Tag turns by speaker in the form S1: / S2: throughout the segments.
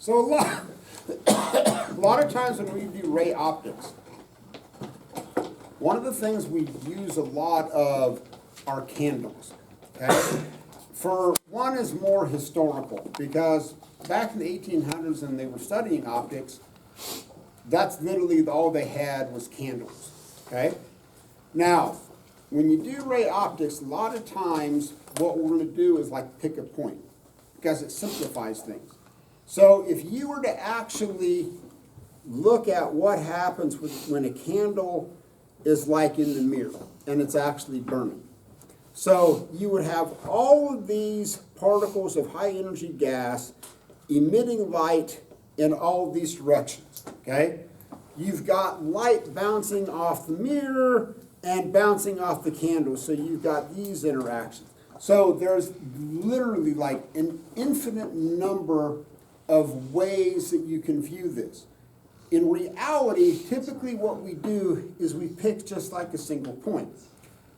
S1: So a lot of times when we do ray optics, one of the things we use a lot of are candles. Okay? For one is more historical, because back in the 1800s when they were studying optics, that's literally all they had was candles. Okay? Now, when you do ray optics, a lot of times what we're going to do is like pick a point, because it simplifies things. So if you were to actually look at what happens when a candle is like in the mirror and it's actually burning. So you would have all of these particles of high energy gas emitting light in all of these directions, okay? You've got light bouncing off the mirror and bouncing off the candle, so you've got these interactions. So there's literally like an infinite number of ways that you can view this. In reality, typically what we do is we pick just like a single point.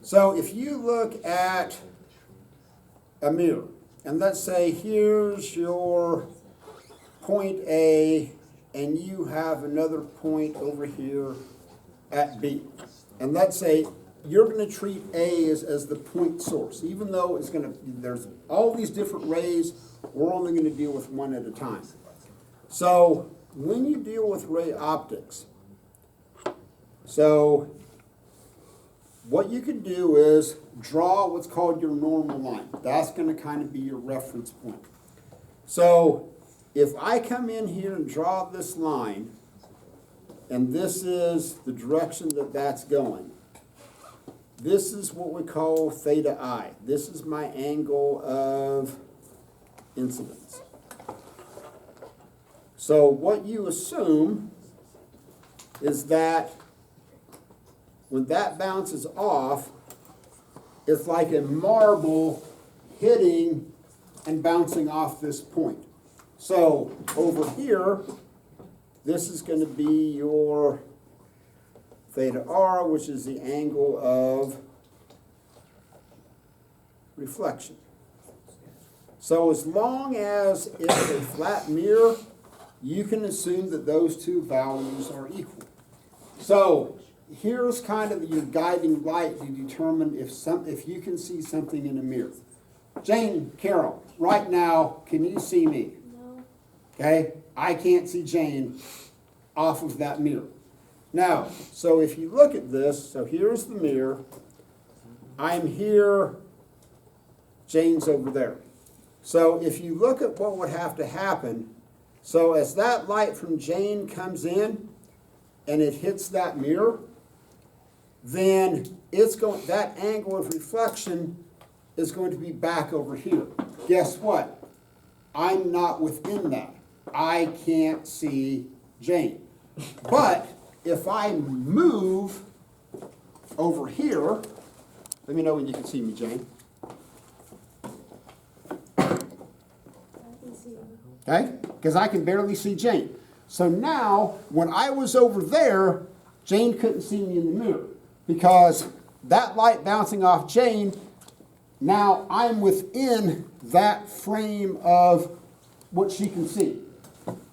S1: So if you look at a mirror, and let's say here's your point A, and you have another point over here at B. And let's say you're going to treat A as the point source. Even though it's going to, there's all these different rays, we're only going to deal with one at a time. So when you deal with ray optics, so what you can do is draw what's called your normal line. That's going to kind of be your reference point. So if I come in here and draw this line, and this is the direction that that's going, this is what we call theta I. This is my angle of incidence. So what you assume is that when that bounces off, it's like a marble hitting and bouncing off this point. So over here, this is going to be your theta R, which is the angle of reflection. So as long as it's a flat mirror, you can assume that those two values are equal. So here's kind of your guiding light to determine if you can see something in a mirror. Jane, Carol, right now, can you see me?
S2: No.
S1: Okay, I can't see Jane off of that mirror. Now, so if you look at this, so here's the mirror. I'm here, Jane's over there. So if you look at what would have to happen, so as that light from Jane comes in and it hits that mirror, then it's going, that angle of reflection is going to be back over here. Guess what? I'm not within that. I can't see Jane. But if I move over here, let me know when you can see me, Jane. Okay? Because I can barely see Jane. So now, when I was over there, Jane couldn't see me in the mirror. Because that light bouncing off Jane, now I'm within that frame of what she can see.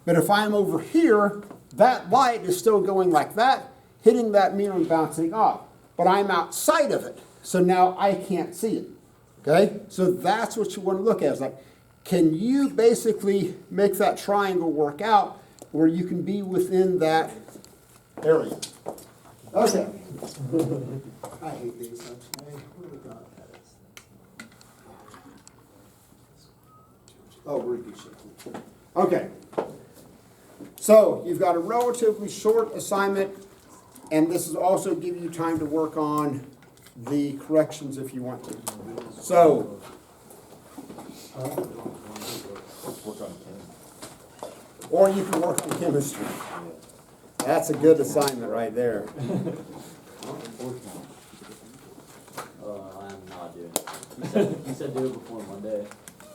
S1: But if I'm over here, that light is still going like that, hitting that mirror and bouncing off. But I'm outside of it, so now I can't see it. Okay? So that's what you want to look at. It's like, can you basically make that triangle work out where you can be within that area? Okay. I hate these actually. Oh, we're in good shape. Okay. So you've got a relatively short assignment, and this is also give you time to work on the corrections if you want to. So, or you can work on chemistry. That's a good assignment right there.
S3: I'm not doing it. You said do it before Monday.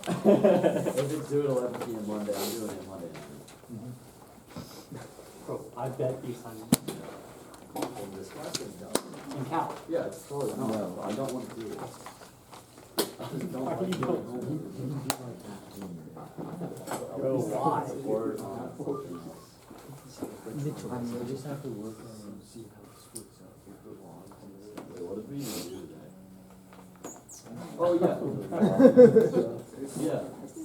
S3: If it's due at 11 p.m. Monday, I'm doing it Monday night.
S4: I bet the assignment
S3: In this class is done.
S4: in Cal.
S3: Yeah, it's totally, no, I don't want to do it. Don't like doing homework.
S2: Bro, why?
S3: Word on
S4: Mitchell, I just have to work on and see how it splits up with the logs and stuff.
S3: Wait, what did we even do today? Oh, yeah. Yeah.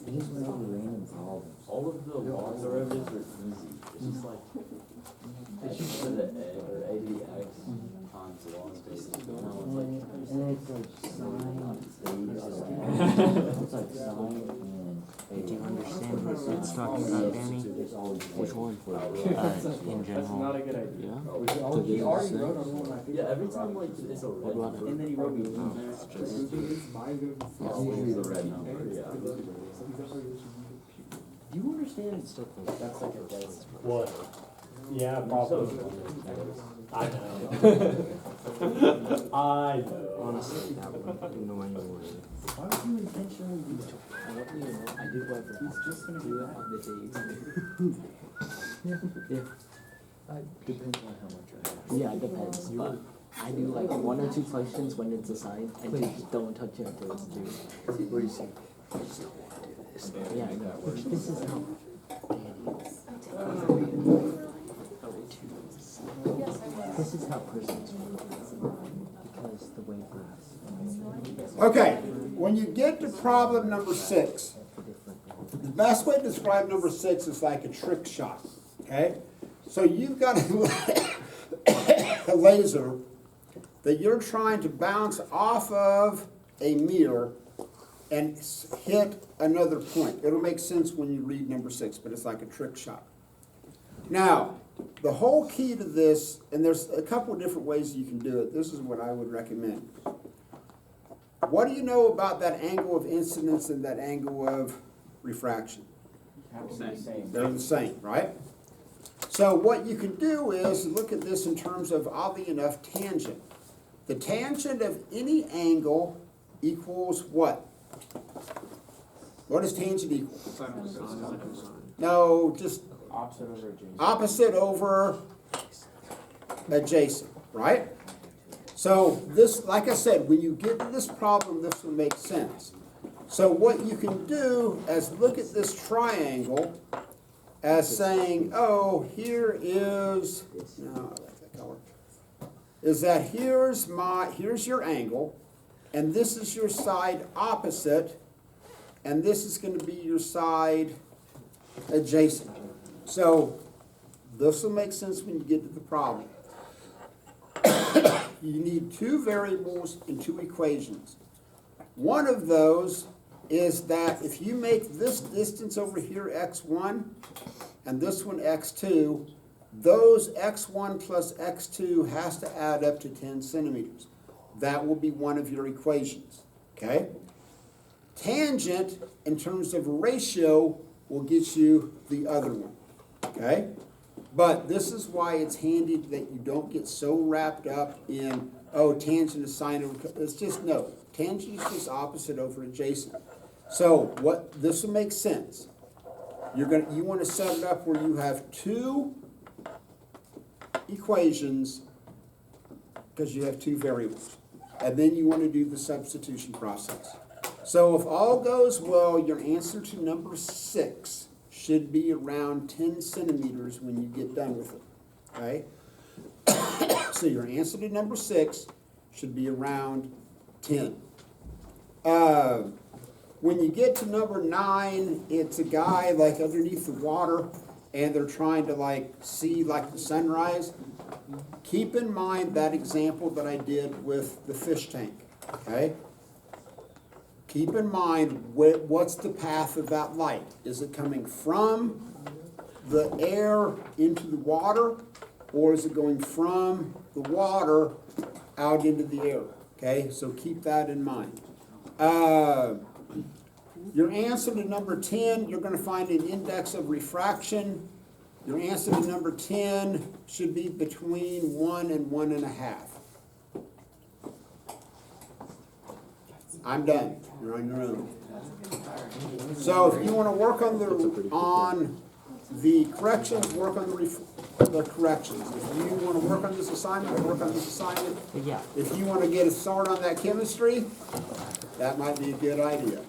S4: These were all random problems.
S3: All of the log derivatives are easy. It's just like x to the a or a to the x times the log basis. Now it's like
S4: And then it's like sine, it's like sine and.
S5: Do you understand what it's talking about, Danny? Which one? In
S2: That's
S5: general.
S2: not a good idea.
S5: Yeah.
S6: He already wrote on one, I think.
S3: yeah, every time like it's a red
S5: about
S3: number,
S5: it?
S6: And then he wrote me
S3: in
S6: one.
S3: there,
S6: The thing is, mine's gonna be
S3: always the red number. Yeah.
S6: Do you understand stuff like that's like a desk?
S2: What? Yeah, probably. I know. I know.
S5: Honestly, that one. I don't know anyone.
S6: Why would you intentionally do that? I love you, I do like that. He's just gonna do that on the days. Depends on how much I have.
S4: Yeah, it depends, but I do like one or two questions when it's assigned and just don't touch it until it's due.
S6: Where you say?
S4: Yeah, I know. This is how This is how persons work, because the way graphs
S1: Okay, when you get to problem number 6,
S4: are different.
S1: the best way to describe number 6 is like a trick shot, okay? So you've got a laser that you're trying to bounce off of a mirror and hit another point. It'll make sense when you read number 6, but it's like a trick shot. Now, the whole key to this, and there's a couple of different ways you can do it. This is what I would recommend. What do you know about that angle of incidence and that angle of refraction? They're the same, right? So what you can do is look at this in terms of, oddly enough, tangent. The tangent of any angle equals what? What does tangent equal? No, just
S6: Opposite over adjacent.
S1: opposite over adjacent, right? So this, like I said, when you get to this problem, this will make sense. So what you can do is look at this triangle as saying, oh, here is, no, I like that color, is that here's your angle, and this is your side opposite, and this is going to be your side adjacent. So this will make sense when you get to the problem. You need two variables and two equations. One of those is that if you make this distance over here x1 and this one x2, those x1 plus x2 has to add up to 10 centimeters. That will be one of your equations, okay? Tangent, in terms of ratio, will get you the other one, okay? But this is why it's handy that you don't get so wrapped up in, oh, tangent is sine over, it's just, no, tangent is just opposite over adjacent. So what, this will make sense. You want to set it up where you have two equations because you have two variables. And then you want to do the substitution process. So if all goes well, your answer to number 6 should be around 10 centimeters when you get done with it, okay? So your answer to number 6 should be around 10. When you get to number 9, it's a guy like underneath the water and they're trying to like see like the sunrise. Keep in mind that example that I did with the fish tank, okay? Keep in mind what's the path of that light. Is it coming from the air into the water, or is it going from the water out into the air? Okay, so keep that in mind. Your answer to number 10, you're going to find an index of refraction. Your answer to number 10 should be between 1 and 1.5. I'm done. You're on your own. So if you want to work on the corrections, work on the the corrections. If you wanna work on this assignment, work on this assignment.
S5: But yeah,
S1: If you wanna get a start on that chemistry, that might be a good idea.